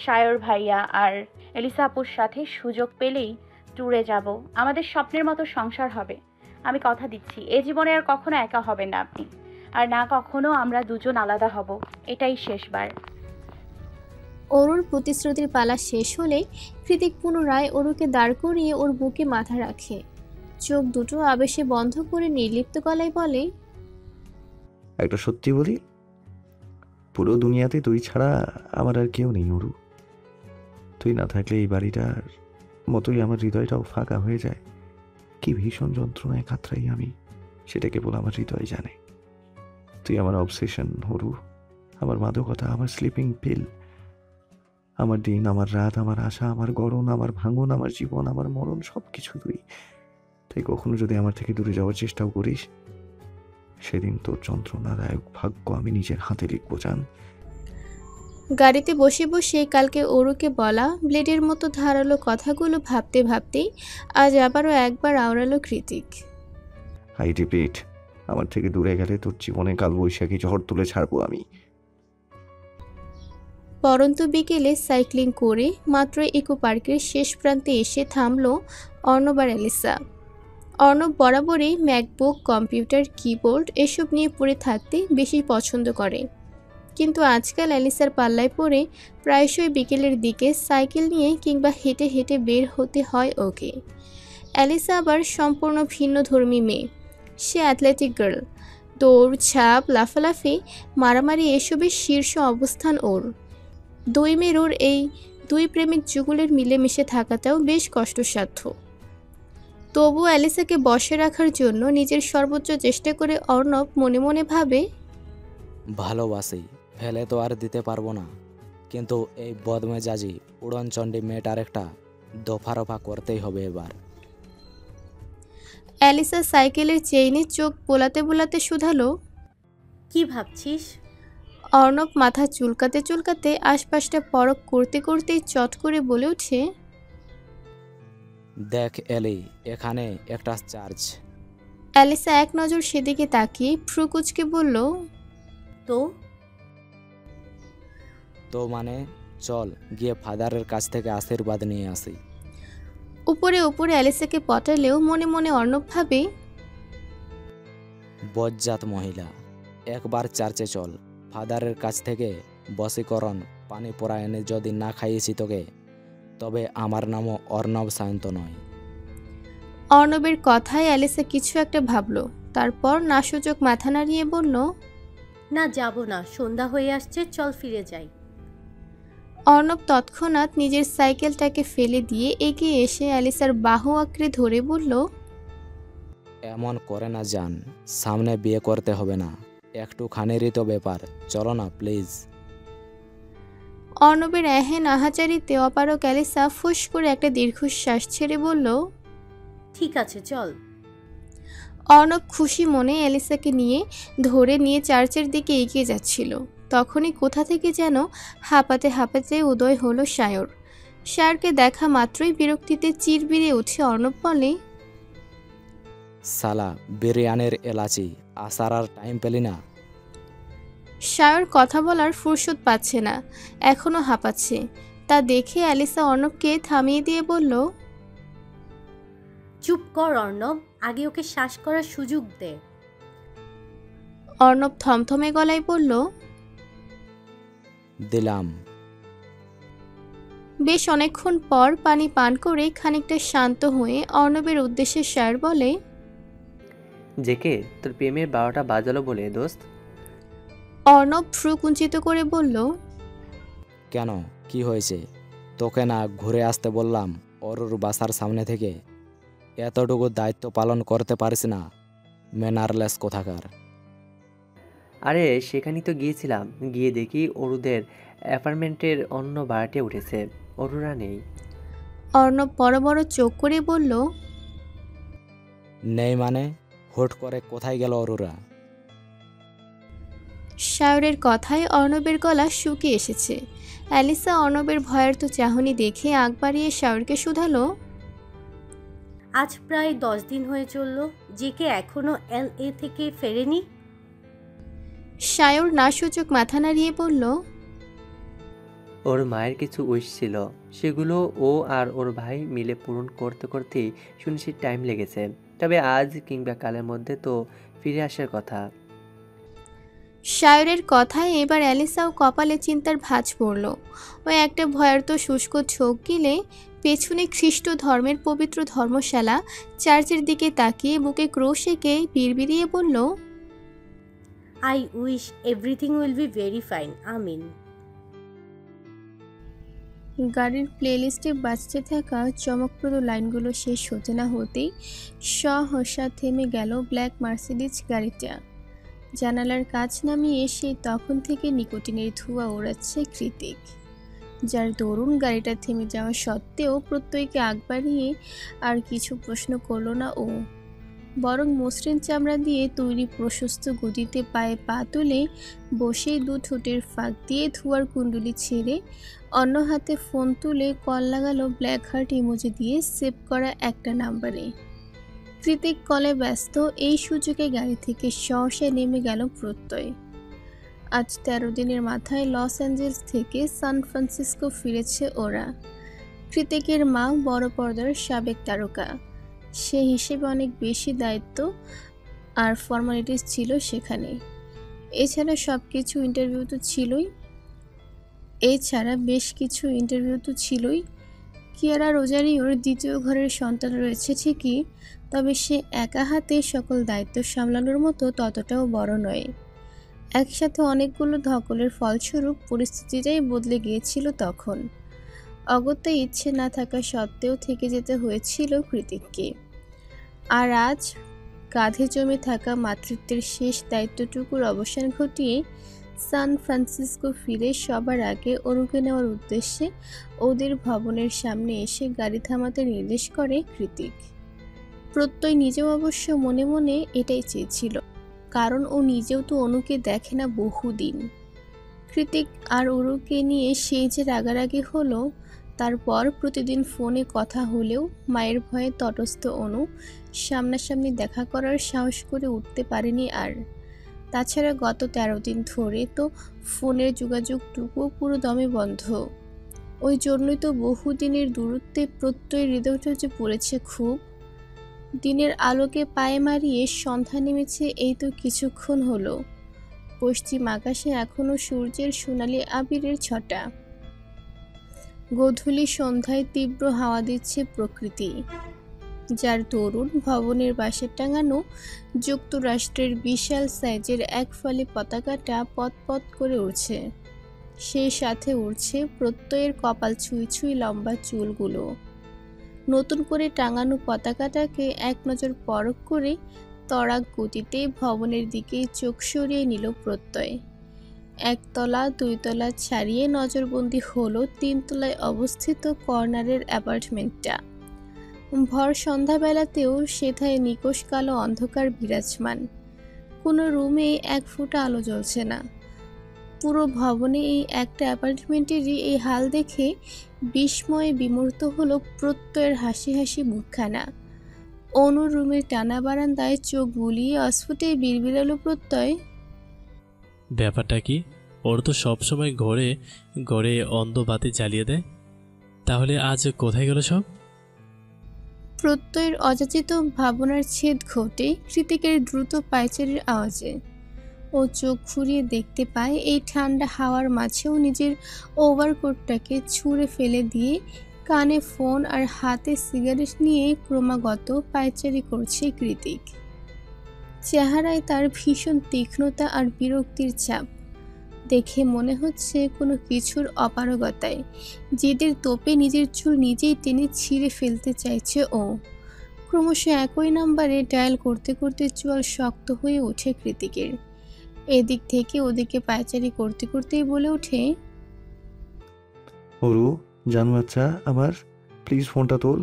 সায়র ভাইয়া আর এলিসা আপুর সাথে সুযোগ পেলেই ট্যুরে যাব। আমাদের স্বপ্নের মতো সংসার হবে। আমি কথা দিচ্ছি, এ জীবনে আর কখনো একা হবেন না আপনি, আর না কখনো আমরা দুজন আলাদা হব। এটাই শেষবার। অরুর প্রতিশ্রুতির পালা শেষ হলে কৃতিক পুনরায় অরুকে দাঁড় করিয়ে ওর বুকে মাথা রাখে। চোখ দুটো আবেশে বন্ধ করে নির্লিপ্ত গলায় বলে, একটা সত্যি বলি, পুরো দুনিয়াতে তুই ছাড়া আমার আর কেউ নেই অরু। তুই না থাকলে এই বাড়িটার মতোই আমার হৃদয়টাও ফাঁকা হয়ে যায়। কি ভীষণ যন্ত্রণায় কাতরাই আমি, সেটা কেবল আমার হৃদয় জানে। তুই আমার অবসেশন অরু, আমার মাদকতা, আমার স্লিপিং পিল, আমার দিন, আমার রাত, আমার আশা, আমার গড়ন, আমার ভাঙন, আমার জীবন, আমার মরণ, সব কিছু তুই। তাই কখনো যদি আমার থেকে দূরে যাওয়ার চেষ্টাও করিস, সেদিন তোর যন্ত্রণাদায়ক ভাগ্য আমি নিজের হাতে লিখবো জান। গাড়িতে বসে বসে কালকে অরুকে বলা ব্লেডের মতো ধারালো কথাগুলো ভাবতে ভাবতেই আজ আবারও একবার আওড়ালো কৃতিক। আই রিপিট, আমার থেকে দূরে গেলে তোর জীবনে কালবৈশাখী ঝড় তুলে ছাড়বো আমি। পরন্ত বিকেলে সাইক্লিং করে মাত্র ইকো পার্কের শেষ প্রান্তে এসে থামল অর্ণব আর এলিসা। অর্ণব বরাবরই ম্যাকবুক, কম্পিউটার, কিবোর্ড এসব নিয়ে পড়ে থাকতে বেশি পছন্দ করে, কিন্তু আজকাল অ্যালিসার পাল্লায় পড়ে প্রায়শই বিকেলের দিকে সাইকেল নিয়ে কিংবা হেঁটে হেঁটে বের হতে হয় ওকে। অ্যালিসা আবার সম্পূর্ণ ভিন্নধর্মী মেয়ে। সে অ্যাথলেটিক গার্ল, দৌড়, ঝাঁপ, লাফালাফি, মারামারি এসবের শীর্ষ অবস্থান ওর। দুই মেয়ের ওর এই দুই প্রেমিক যুগলের মিলেমিশে থাকাটাও বেশ কষ্টসাধ্য। তবু অ্যালিসাকে বশে রাখার জন্য নিজের সর্বোচ্চ চেষ্টা করে অর্ণব মনে মনে ভাবে, ভালোবাসি, ফেলে তো আর দিতে পারবো না, কিন্তু এই বদমেজাজি উড়নচণ্ডী মেয়েটার একটা দফা করতেই হবে এবার। অ্যালিসা সাইকেলের চেইনে চোখ বোলাতে বোলাতে শুধালো, কি ভাবছিস? অর্ণব মাথা চুলকাতে চুলকাতে আশপাশটা পরখ করতে করতেই চট করে বলে ওঠে, দেখ এলি, এখানে একটা চার্জ। অ্যালিসা এক নজর সেদিকে তাকিয়ে ভ্রু কুঁচকে বলল, তো তো মানে চল গিয়ে ফাদারের কাছ থেকে আশীর্বাদ নিয়ে আসি। উপরে উপরে অ্যালিসাকে পটালেও মনে মনে অর্ণব ভাবে, বজ্জাত মহিলা, একবার চার্চে চল, ফাদারের কাছ থেকে বশীকরণ পানি পড়া এনে যদি না খাইয়েছি তোকে, তবে আমার নামও অর্ণব সায়ন্ত নয়। অর্ণবের কথায় অ্যালিসা কিছু একটা ভাবল, তারপর নাসূচক মাথা নাড়িয়ে বলল, না, যাব না, সন্ধ্যা হয়ে আসছে, চল ফিরে যাই। অর্ণব তৎক্ষণাৎ নিজের সাইকেলটাকে ফেলে দিয়ে এগিয়ে এসে অ্যালিসার বাহু আঁকড়ে ধরে বলল, এমন করে না জান, সামনে বিয়ে করতে হবে না, একটুখানেরই তো ব্যাপার, চলো না প্লিজ। অর্ণবের এহেন আহাচারিতে অপারক অ্যালিসা ফুস করে একটা দীর্ঘশ্বাস ছেড়ে বলল, ঠিক আছে চল। অর্ণব খুশি মনে অ্যালিসাকে ধরে নিয়ে চার্চের দিকে এগিয়ে যাচ্ছিল। তখনই কোথা থেকে যেন হাঁপাতে হাঁপাতে উদয় হলো সায়র। সায়রকে দেখা মাত্রই বিরক্তিতে চিরবিরে উঠে অর্ণব বলে, সালা বিরিয়ানির এলাচি, আসার আর টাইম পেলি না। সায়র কথা বলার ফুরসত পাচ্ছে না, এখনো হাঁপাচ্ছে। তা দেখে অ্যালিসা অর্ণবকে থামিয়ে দিয়ে বলল, চুপ কর অর্ণব, আগে ওকে শ্বাস করার সুযোগ দে। অর্ণব থমথমে গলায় বলল, দিলাম। বেশ অনেকক্ষণ পর পানি পান করে খানিকটা শান্ত হয়ে অর্ণবের উদ্দেশ্যে সায়র বলে, জেকে তোর প্রেমের 12টা বাজালো বলে দোস্ত। অর্ণব ভ্রু কুঞ্চিত করে বলল, কেন, কি হয়েছে? তোকে না ঘুরে আসতে বললাম অরুর বাসার সামনে থেকে? এতটুকু দায়িত্ব পালন করতে পারিস না, ম্যানারলেস কোথাকার। আরে সেখানেই তো গিয়েছিলাম, গিয়ে দেখি অরুদের অ্যাপার্টমেন্টের অন্য ভাড়াটে উঠেছে, অরুরা নেই। অর্ণব বড় বড় চোখ করে বলল, নেই মানে? হুট করে কোথায় গেল অরুরা? সায়রের কথায় অর্ণবের গলা শুকিয়ে এসেছে। অ্যালিসা অর্ণবের ভয়ার্ত চাহনি দেখে আগ বাড়িয়ে সায়রকে শুধালো, আজ প্রায় 10 দিন হয়ে চলল, জেকে এখনো LA থেকে ফেরেনি। সায়র নাসূচক মাথা নাড়িয়ে বলল, ওর মায়ের কিছু উইশ ছিল, সেগুলো ও আর ওর ভাই মিলে পূরণ করতে করতেই শুনেছি টাইম লেগেছে। তবে আজ কিংবা কালের মধ্যে তো ফিরে আসার কথা। শায়রের কথায় এবার অ্যালিসাও কপালে চিন্তার ভাঁজ পড়ল। ও একটা ভয়ার্ত শুষ্ক ঝোঁক গিলে পেছনে খ্রিস্ট ধর্মের পবিত্র ধর্মশালা চার্চের দিকে তাকিয়ে বুকে ক্রোশ এঁকে বিড়বিড়িয়ে বলল, I wish everything will be very fine, আমিন। গাড়ির প্লেলিস্টে বাজতে থাকা চমকপ্রদ লাইনগুলো শেষ হতে না হতেই সহসা থেমে গেল ব্ল্যাক মার্সিডিজ গাড়িটা। জানালার কাছ নামিয়ে এসে তখন থেকে নিকোটিনের ধোঁয়া ওড়াচ্ছে কৃতিক, যার দরুন গাড়িটা থেমে যাওয়া সত্ত্বেও প্রত্যয়কে আগ বাড়িয়ে আর কিছু প্রশ্ন করল না ও, বরং মসৃণ চামড়া দিয়ে তৈরি প্রশস্ত গদিতে পায়ে পা তুলে বসেই দু ঠোঁটের ফাঁক দিয়ে ধোঁয়ার কুণ্ডলি ছেড়ে অন্য হাতে ফোন তুলে কল লাগালো ব্ল্যাক হার্ট ইমোজি দিয়ে সেভ করা একটা নাম্বারে। কৃতিক কলে ব্যস্ত এই সুযোগে গাড়ি থেকে সহসা নেমে গেল প্রত্যয়। আজ 13 দিনের মাথায় লস অ্যাঞ্জেলস থেকে সান ফ্রান্সিসকো ফিরেছে ওরা। কৃতিকের মা বড় পর্দার সাবেক তারকা, সে হিসেবে অনেক বেশি দায়িত্ব আর ফর্মালিটিস ছিল সেখানে। এছাড়া বেশ কিছু ইন্টারভিউ তো ছিলই। কিয়ারা রোজারিওর দ্বিতীয় ঘরের সন্তান রয়েছে ঠিকই, তবে সে একা হাতে সকল দায়িত্ব সামলানোর মতো ততটাও বড় নয়। একসাথে অনেকগুলো ধকলের ফলস্বরূপ পরিস্থিতিটাই বদলে গিয়েছিল তখন। অগত্যা ইচ্ছে না থাকা সত্ত্বেও থেকে যেতে হয়েছিল কৃতিককে। আর আজ কাঁধে জমে থাকা মাতৃত্বের শেষ দায়িত্বটুকুর অবসান ঘটিয়ে সান ফ্রান্সিসকো ফিরে সবার আগে অরুকে নেওয়ার উদ্দেশ্যে ওদের ভবনের সামনে এসে গাড়ি থামাতে নির্দেশ করে কৃতিক। প্রত্যয় নিজেও অবশ্য মনে মনে এটাই চেয়েছিল, কারণ ও নিজেও তো অনুকে দেখে না বহুদিন। কৃতিক আর অরুকে নিয়ে সেই যে রাগারাগি হলো, তারপর প্রতিদিন ফোনে কথা হলেও মায়ের ভয়ে তটস্থ অনু সামনাসামনি দেখা করার সাহস করে উঠতে পারেনি আর। তাছাড়া গত 13 দিন ধরে তো ফোনের যোগাযোগটুকুও পুরো দমে বন্ধ। ওই জন্যই তো বহুদিনের দূরত্বে প্রত্যয় হৃদয়টা যে পড়েছে খুব। দিনের আলোকে পায়ে মারিয়ে সন্ধ্যা নেমেছে এই তো কিছুক্ষণ হলো। পশ্চিম আকাশে এখনো সূর্যের সোনালি আবিরের ছটা। গোধূলি সন্ধ্যায় তীব্র হাওয়া দিচ্ছে প্রকৃতি, যার দরুন ভবনের বাসে টাঙানো যুক্তরাষ্ট্রের বিশাল সাইজের এক ফালি পতাকাটা পতপত করে উড়ছে। সেই সাথে উড়ছে প্রত্যয়ের কপাল ছুঁই ছুঁই লম্বা চুলগুলো। নতুন করে টাঙানো পতাকাটাকে এক নজর পরখ করে তড়াক গতিতে ভবনের দিকে চোখ সরিয়ে নিল প্রত্যয়। একতলা দুইতলা ছাড়িয়ে নজরবন্দি হলো 3 তলায় অবস্থিত কর্নারের অ্যাপার্টমেন্টটা। ভর সন্ধ্যাবেলাতেও সেথায় নিকোষ কালো অন্ধকার বিরাজমান। কোনো রুমে এক ফোঁটা আলো জ্বলছে না। পুরো ভবনে এই একটা অ্যাপার্টমেন্টেরই এই হাল দেখে বিস্ময়ে বিমূর্ত হলো প্রত্যয়ের হাসি হাসি মুখখানা। অনুর রুমের টানা বারান্দায় চোখ বুলিয়ে অস্ফুটে বিড়বিড়ালো প্রত্যয়, ব্যাপারটা কি? ওর তো সবসময় ঘরে ঘরে অন্ধ বাতি জ্বালিয়ে দেয়, তাহলে আজ কোথায় গেল সব? প্রত্যয়ের অযাচিত ভাবনার ছেদ ঘটে কৃতিকের দ্রুত পায়চারির আওয়াজে। ও চোখ ঘুরিয়ে দেখতে পায় এই ঠান্ডা হাওয়ার মাঝেও নিজের ওভারকোটটাকে ছুঁড়ে ফেলে দিয়ে কানে ফোন আর হাতে সিগারেট নিয়ে ক্রমাগত পায়চারি করছে কৃতিক। চেহারায় তার ভীষণ তীক্ষ্ণতা আর বিরক্তির ছাপ। দেখে মনে হচ্ছে কোনো কিছুর অপারগতায় জেদের তোপে নিজের চুল নিজেই টেনে ছিঁড়ে ফেলতে চাইছে ও। ক্রমশ একই নাম্বারে ডায়াল করতে করতে চোয়াল শক্ত হয়ে ওঠে কৃতিকের। এদিক থেকে ওদিকে পায়চারি করতে করতেই বলে ওঠে, অরু জান বাচ্চা আমার, প্লিজ ফোনটা তোল।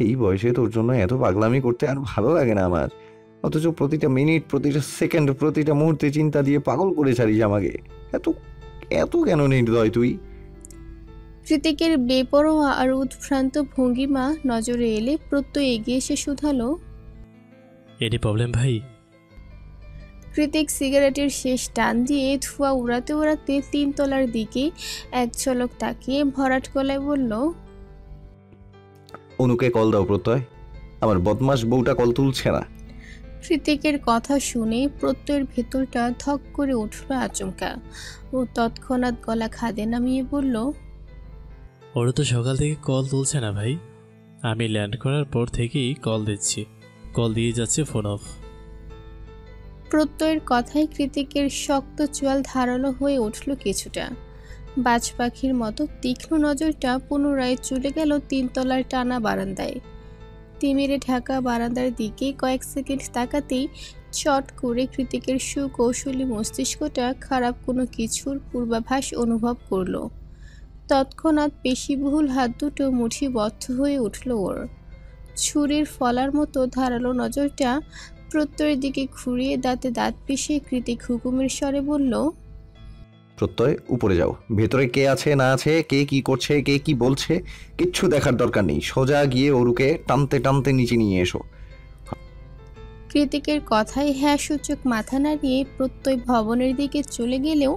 এই বয়সে তোর জন্য এত পাগলামি করতে আর ভালো লাগে না আমার, অথচ প্রতিটা মিনিট প্রতিটা সেকেন্ড প্রতিটা মুহূর্তে চিন্তা দিয়ে পাগল করে ছাড়িস আমাকে। এত এত কেন নির্দয় তুই? কৃতিকের বেপরোয়া আর উদ্ভ্রান্ত ভঙ্গিমা নজরে এলে প্রত্যয় এগিয়ে এসে শুধালো, এটি প্রবলেম ভাই? কৃতিক সিগারেটের শেষ টান দিয়ে ধোঁয়া উড়াতে উড়াতে 3 তলার দিকে এক ঝলক তাকিয়ে ভরাট গলায় বলল, অনুকে কল দাও প্রত্যয়, আমার বদমাস বউটা কল তুলছে না। কৃতিকের কথা শুনে প্রত্যয়ের ভেতরটা ধক করে উঠল আচমকা। ও তৎক্ষণাৎ গলা খাদে নামিয়ে বলল, ওরা তো সকাল থেকে কল তুলছে না ভাই। আমি ল্যান্ড করার পর থেকেই কল দিচ্ছি, কল দিয়ে যাচ্ছে ফোন অফ। প্রত্যয়ের কথায় কৃতিকের শক্ত চোয়াল ধারালো হয়ে উঠল কিছুটা। বাজ পাখির মতো তীক্ষ্ণ নজরটা পুনরায় চলে গেল 3 তলার টানা বারান্দায়। তিমিরে ঢাকা বারান্দার দিকে কয়েক সেকেন্ড তাকাতেই চট করে কৃতিকের সুকৌশলী মস্তিষ্কটা খারাপ কোনো কিছুর পূর্বাভাস অনুভব করল। তৎক্ষণাৎ পেশিবহুল হাত দুটো মুঠিবদ্ধ হয়ে উঠল ওর। ছুরির ফলার মতো ধারালো নজরটা প্রত্যয়ের দিকে ঘুরিয়ে দাঁতে দাঁত পিষে কৃতিক হুকুমের স্বরে বলল, প্রত্যয় উপরে যাও, ভেতরে কে আছে না আছে, কে কি করছে, কে কি বলছে কিচ্ছু দেখার দরকার নেই, সোজা গিয়ে অরুকে টানতে টানতে নিচে নিয়ে এসো। কৃতিকের কথায় হ্যাঁ সূচক মাথা নাড়িয়ে প্রত্যয় ভবনের দিকে চলে গেলেও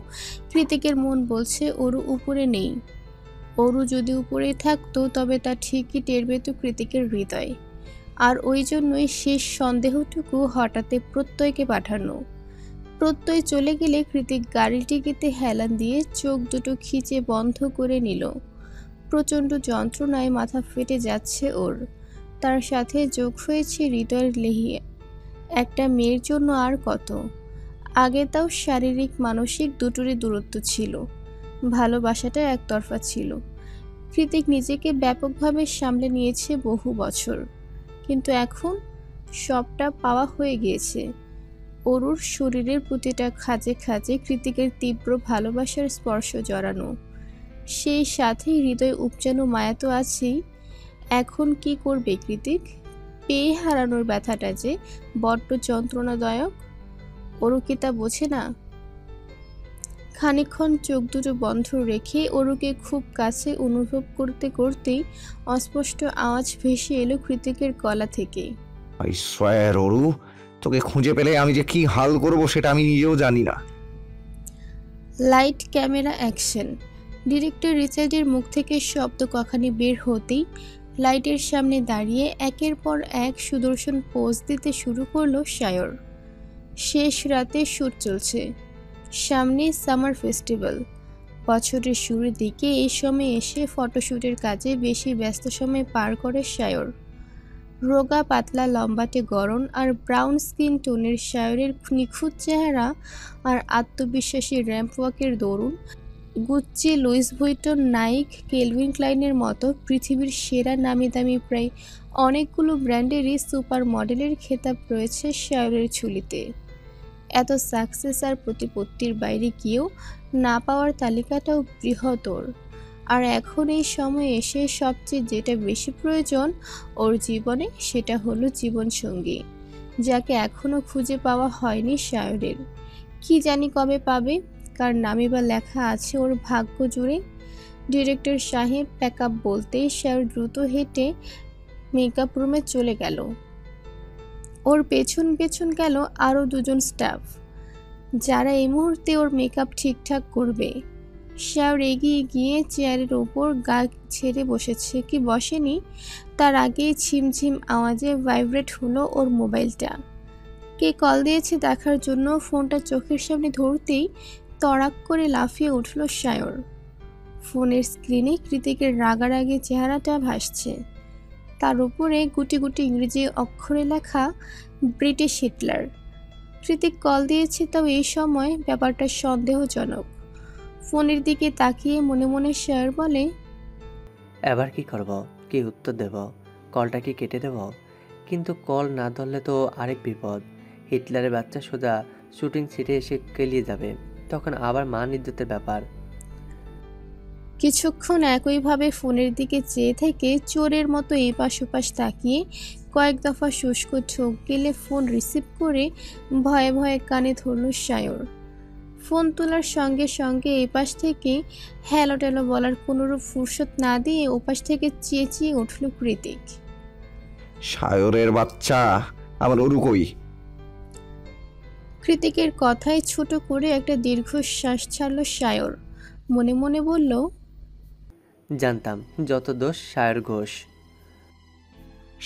কৃতিকের মন বলছে অরু উপরে নেই। অরু যদি উপরে থাকতো তবে তা ঠিকই টের পেত কৃতিকের হৃদয়। আর ওই জন্যই শেষ সন্দেহটুকু হঠাৎ প্রত্যয়কে পাঠানো। প্রত্যয় চলে গেলে কৃতিক গাড়িটিতে হেলান দিয়ে চোখ দুটো খিচে বন্ধ করে নিল। প্রচণ্ড যন্ত্রণায় মাথা ফেটে যাচ্ছে ওর। তার সাথে যোগ হয়েছে হৃদয়ের লেহিয়া। একটা মেয়ের জন্য আর কত। আগে তাও শারীরিক মানসিক দুটোরই দূরত্ব ছিল, ভালোবাসাটা একতরফা ছিল। কৃতিক নিজেকে ব্যাপকভাবে সামলে নিয়েছে বহু বছর, কিন্তু এখন সবটা পাওয়া হয়ে গিয়েছে। অরুর শরীরের প্রতিটা খাঁজে খাঁজে কৃতিকের তীব্র ভালোবাসার স্পর্শ জড়ানো, সেই সাথে হৃদয় উপজানো মায়া তো আছেই। এখন কি করবে কৃতিক? পেয়ে হারানোর ব্যথাটা যে বড্ড যন্ত্রণাদায়ক। অরু কি তা বোঝে না? খানিকক্ষণ চোখ দুটো বন্ধ রেখে অরুকে খুব কাছে অনুভব করতে করতেই অস্পষ্ট আওয়াজ ভেসে এলো কৃতিকের গলা থেকে, আই সোয়ার অরু, তোকে খুঁজে পেলে আমি যে কি হাল করব সেটা আমি নিজেও জানি না। Light, camera, action. ডিরেক্টর রিচার্ডের মুখ থেকে শব্দ কখানি বের হতেই লাইটের সামনে দাঁড়িয়ে একের পর এক সুদর্শন পোজ দিতে শুরু করলো সায়র। শেষ রাতে শ্যুট চলছে, সামনে সামার ফেস্টিভ্যাল। বছরের শুরুর দিকে এই সময় এসে ফটোশ্যুটের কাজে বেশি ব্যস্ত সময় পার করে সায়র। রোগা পাতলা লম্বাটে গড়ন আর ব্রাউন স্কিন টোনের সায়রের নিখুঁত চেহারা আর আত্মবিশ্বাসী র্যাম্প ওয়াকের দরুন গুচ্চি, লুইস ভুইটন, নাইক, কেলভিন ক্লাইনের মতো পৃথিবীর সেরা নামি দামি প্রায় অনেকগুলো ব্র্যান্ডেরই সুপার মডেলের খেতাব রয়েছে সায়রের ঝুলিতে। এত সাকসেস আর প্রতিপত্তির বাইরে গিয়েও না পাওয়ার তালিকাটাও বৃহত্তর। আর এখন এই সময় এসে সবচেয়ে যেটা বেশি প্রয়োজন ওর জীবনে, সেটা হলো জীবনসঙ্গী, যাকে এখনও খুঁজে পাওয়া হয়নি সায়রের। কি জানি কবে পাবে, কার নামে বা লেখা আছে ওর ভাগ্য জুড়ে। ডিরেক্টর সাহেব প্যাক আপ বলতেই সায়র দ্রুত হেঁটে মেকআপ রুমে চলে গেল। ওর পেছন পেছন গেল আরও দুজন স্টাফ, যারা এই মুহূর্তে ওর মেকআপ ঠিকঠাক করবে। সায়র এগিয়ে গিয়ে চেয়ারের ওপর গা ছেড়ে বসেছে কি বসেনি, তার আগেই ঝিমঝিম আওয়াজে ভাইব্রেট হলো ওর মোবাইলটা। কে কল দিয়েছে দেখার জন্য ফোনটা চোখের সামনে ধরতেই তড়াক করে লাফিয়ে উঠল সায়র। ফোনের স্ক্রিনে কৃতিকের রাগারাগি চেহারাটা ভাসছে, তার উপরে গুটি গুটি ইংরেজি অক্ষরে লেখা ব্রিটিশ হিটলার। কৃতিক কল দিয়েছে, তাও এই সময় ব্যাপারটা সন্দেহজনক। ফোনের দিকে তাকিয়ে মনে মনে সায়র বলে, এবার কি করব, কি উত্তর দেব? কলটা কি কেটে দেব? কিন্তু কল না ধরলে তো আরেক বিপদ। হিটলারের বাচ্চা সোজা শুটিং সিটে এসে কেলিয়ে যাবে, তখন আবার মান ইজ্জতের ব্যাপার। কিছুক্ষণ একইভাবে ফোনের দিকে চেয়ে থেকে চোরের মতো এপাশ ওপাশ তাকিয়ে কয়েক দফা শুষ্ক চোখ গেলে ফোন রিসিভ করে ভয়ে ভয়ে কানে ধরল সায়র। ফোন তোলার সঙ্গে সঙ্গে এপাশ থেকে হ্যালো ট্যালো বলার কোনোরূপ ফুরসত না দিয়ে ওপাশ থেকে চেঁচিয়ে উঠল কৃতিক, সায়রের বাচ্চা, আমার অরু কই? কৃতিকের কথায় ছোট করে একটা দীর্ঘশ্বাস ছাড়ল সায়র। মনে মনে বলল, জানতাম যত দোষ সায়র ঘোষ।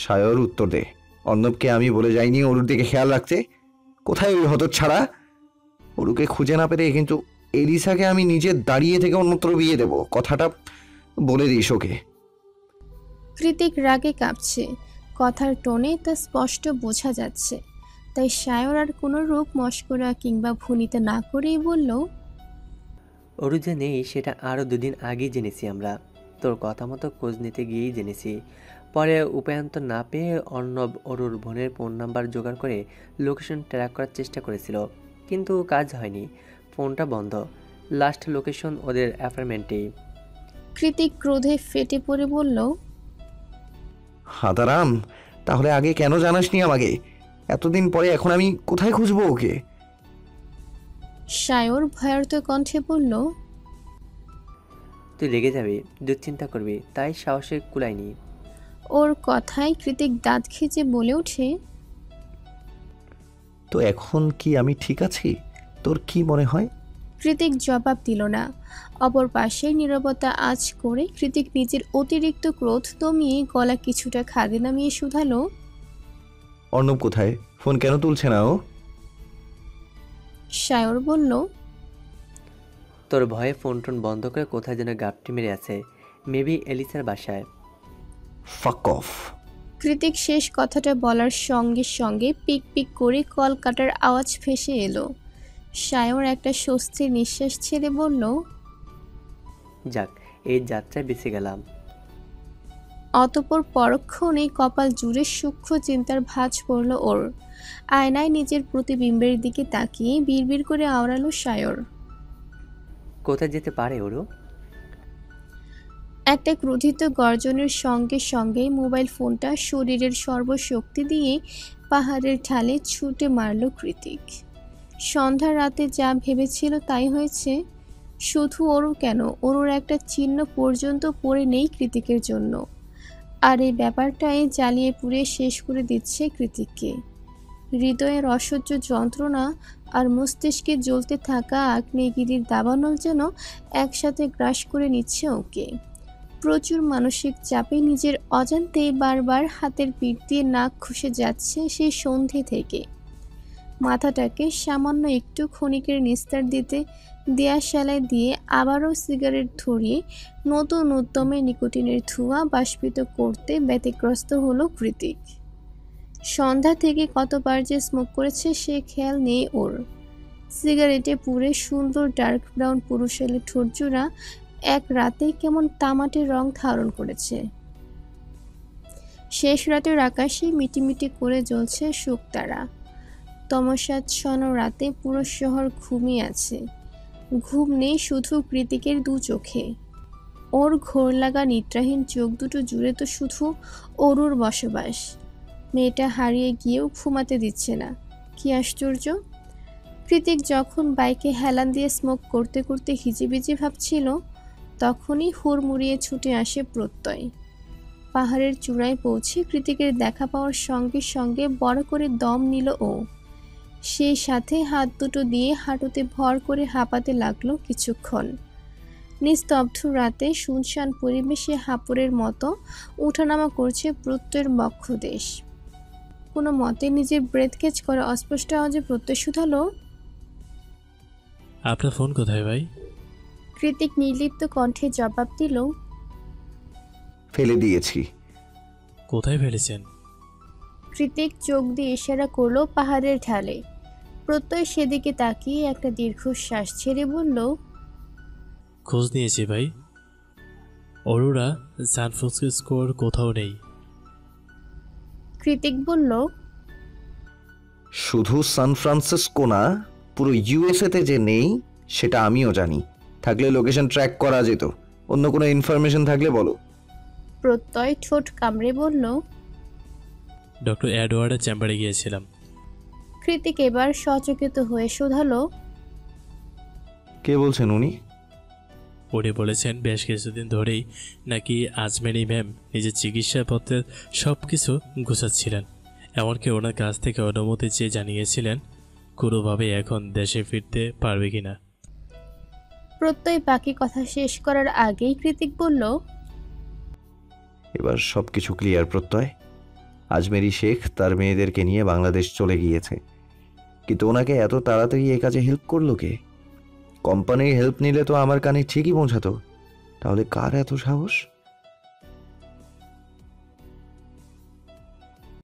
সায়র উত্তর দে, অর্ণবকে আমি বলে যাইনি অরুর দিকে খেয়াল রাখতে? কোথায় ওই হতচ্ছাড়া? অরুকে খুঁজে না পেরে কিন্তু এলিসাকে আমি নিজে দাঁড়িয়ে থেকে অন্যত্র বিয়ে দেব, কথাটা বলে দিস ওকে। কৃতিক রাগে কাঁপছে, কথার টোনে তা স্পষ্ট বোঝা যাচ্ছে। তাই সায়র আর কোনো রূপ মস্করা কিংবা ভুনিতে না করেই বলল, অরু যে নেই সেটা আরও 2 দিন আগেই জেনেছি আমরা। তোর কথা মতো খোঁজ নিতে গিয়েই জেনেছি। পরে উপায়ন্ত না পেয়ে অর্ণব অরুর বোনের ফোন নাম্বার জোগাড় করে লোকেশন ট্র্যাক করার চেষ্টা করেছিল, কিন্তু কাজ হয়নি, ফোনটা বন্ধ। লাস্ট লোকেশন ওদের অ্যাপার্টমেন্টেই। কৃতিক ক্রোধে ফেটে পড়ে বলল, হাতারাম, তাহলে আগে কেন জানাসনি আমাকে? এতদিন পরে এখন আমি কোথায় খুঁজবো ওকে? সায়র ভয়ার্ত কণ্ঠে বলল, তুই রেগে যাবি, দুশ্চিন্তা করবি, তাই সাহসে কুলাইনি। ওর কথায় কৃতিক দাঁত খিঁচে বলে ওঠে, তো এখন কি আমি ঠিক আছি? তোর কি মনে হয়? কৃতিক জবাব দিল না। অপর পাশে নীরবতা আঁচ করে কৃতিক নিজের অতিরিক্ত ক্রোধ দমিয়ে গলা কিছুটা খাদে নামিয়ে শুধালো, অর্ণব কোথায়? ফোন কেন তুলছে না ও? সায়র বলল, তোর ভয়ে ফোন টোন বন্ধ করে কোথায় যেন গাপটি মেরে আছে, মেবি এলিসার বাসায়। ফাক অফ। কৃতিক শেষ কথাটা বলার সঙ্গে সঙ্গে পিক পিক করে কল কাটার আওয়াজ ভেসে এলো। সায়র একটা স্বস্তির নিঃশ্বাস ছেড়ে বলল, যাক, এই যাত্রায় বেঁচে গেলাম। অতঃপর পরক্ষণেই কপাল জুড়ে সূক্ষ্ম চিন্তার ভাঁজ পড়ল ওর। আয়নায় নিজের প্রতিবিম্বের দিকে তাকিয়ে বিড়বিড় করে আওড়ালো সায়র, কোথায় যেতে পারে ওরও? একটা ক্রোধিত গর্জনের সঙ্গে সঙ্গে মোবাইল ফোনটা শরীরের সর্বশক্তি দিয়ে পাহাড়ের ঢালে ছুটে মারল কৃতিক। সন্ধ্যা রাতে যা ভেবেছিল তাই হয়েছে। শুধু ওরও কেন, ওর একটা চিহ্ন পর্যন্ত পড়ে নেই কৃতিকের জন্য। আর এই ব্যাপারটাই জ্বালিয়ে পুড়িয়ে শেষ করে দিচ্ছে কৃতিককে। হৃদয়ের অসহ্য যন্ত্রণা আর মস্তিষ্কে জ্বলতে থাকা আগ্নেয়গিরির দাবানল যেন একসাথে গ্রাস করে নিচ্ছে ওকে। প্রচুর মানসিক চাপে নিজের অজান্তেই বারবার হাতের পিঠ দিয়ে নাক খসে যাচ্ছে সেই সন্ধে থেকে। মাথাটাকে সামান্য একটু ক্ষণিকের নিস্তার দিতে দেয়াশালায় দিয়ে আবারও সিগারেট ধরিয়ে নতুন উদ্যমে নিকোটিনের ধোঁয়া বাষ্পিত করতে ব্যতিগ্রস্ত হলো কৃতিক। সন্ধ্যা থেকে কতবার যে স্মোক করেছে সে খেয়াল নেই ওর। সিগারেটে পুড়ে সুন্দর ডার্ক ব্রাউন পুরুষালী ঠোঁটজোড়া এক রাতে কেমন তামাটে রং ধারণ করেছে। শেষ রাতের আকাশে মিটিমিটি করে জ্বলছে শুকতারা। তমসাচ্ছন্ন রাতে পুরো শহর ঘুমিয়ে আছে। ঘুম নেই শুধু কৃতিকের দু চোখে। ওর ঘোর লাগা নিদ্রাহীন চোখ দুটো জুড়ে তো শুধু অরুর বসবাস। মেয়েটা হারিয়ে গিয়েও ঘুমাতে দিচ্ছে না, কি আশ্চর্য। কৃতিক যখন বাইকে হেলান দিয়ে স্মোক করতে করতে হিজিবিজি ভাবছিল, তখনই হুড়মুড়িয়ে ছুটে আসে প্রত্যয়। পাহাড়ের চূড়ায় পৌঁছে কৃতিকের দেখা পাওয়ার সঙ্গে সঙ্গে বড় করে দম নিল ও। সেই সাথে হাত দুটো দিয়ে হাঁটুতে ভর করে হাঁপাতে লাগলো কিছুক্ষণ। নিস্তব্ধ রাতে শুনশান পরিবেশে হাঁপুরের মতো উঠানামা করছে প্রত্যয়ের বক্ষদেশ। কোনো মতে নিজের ব্রেথ ক্যাচ করা অস্পষ্ট আওয়াজে প্রত্যয় শুধালো, আপনার ফোন কোথায় ভাই? কৃতিক নির্লিপ্ত কণ্ঠে জবাব দিল, ফেলে দিয়েছি। কোথায় ফেলেছেন? কৃতিক চোখ দিয়ে ইশারা করলো পাহাড়ের ঢালে। প্রত্যয় সেদিকে তাকিয়ে একটা দীর্ঘশ্বাস ছেড়ে বলল, খোঁজ নিয়েছি ভাই, অরোরা সান ফ্রান্সিসকোর কোথাও নেই। কৃতিক বলল, শুধু সান ফ্রান্সিসকো না, পুরো ইউএসএতে যে নেই সেটা আমিও জানি। থাকলে লোকেশন ট্র্যাক করা যেত। অন্য কোনো ইনফরমেশন থাকলে বলো। প্রত্যয় ঠোঁট কামড়ে বলল। ডক্টর এডওয়ার্ডের চেম্বারে গিয়েছিলাম। কৃতিক এবার সচকিত হয়ে শোধালো, কে বলছেন উনি? উনি বলেছেন বেশ কিছুদিন ধরেই নাকি আজমেরি ম্যাম নিজের চিকিৎসাপত্রের সব কিছু গুছাচ্ছিলেন। এমনকি ওনার কাছ থেকে অনুমতি চেয়ে জানিয়েছিলেন কোনোভাবে এখন দেশে ফিরতে পারবে কিনা। প্রত্যয় বাকি কথা শেষ করার আগেই কৃতিক বলল, এবার সব কিছু ক্লিয়ার প্রত্যয়। আজমেরি শেখ তার মেয়েদেরকে নিয়ে বাংলাদেশ চলে গিয়েছে, কিন্তু ওনাকে এত তাড়াতাড়ি এ কাজে হেল্প করলো কে? কোম্পানির হেল্প নিলে তো আমার কানে ঠিকই পৌঁছাতো, তাহলে কার এত সাহস?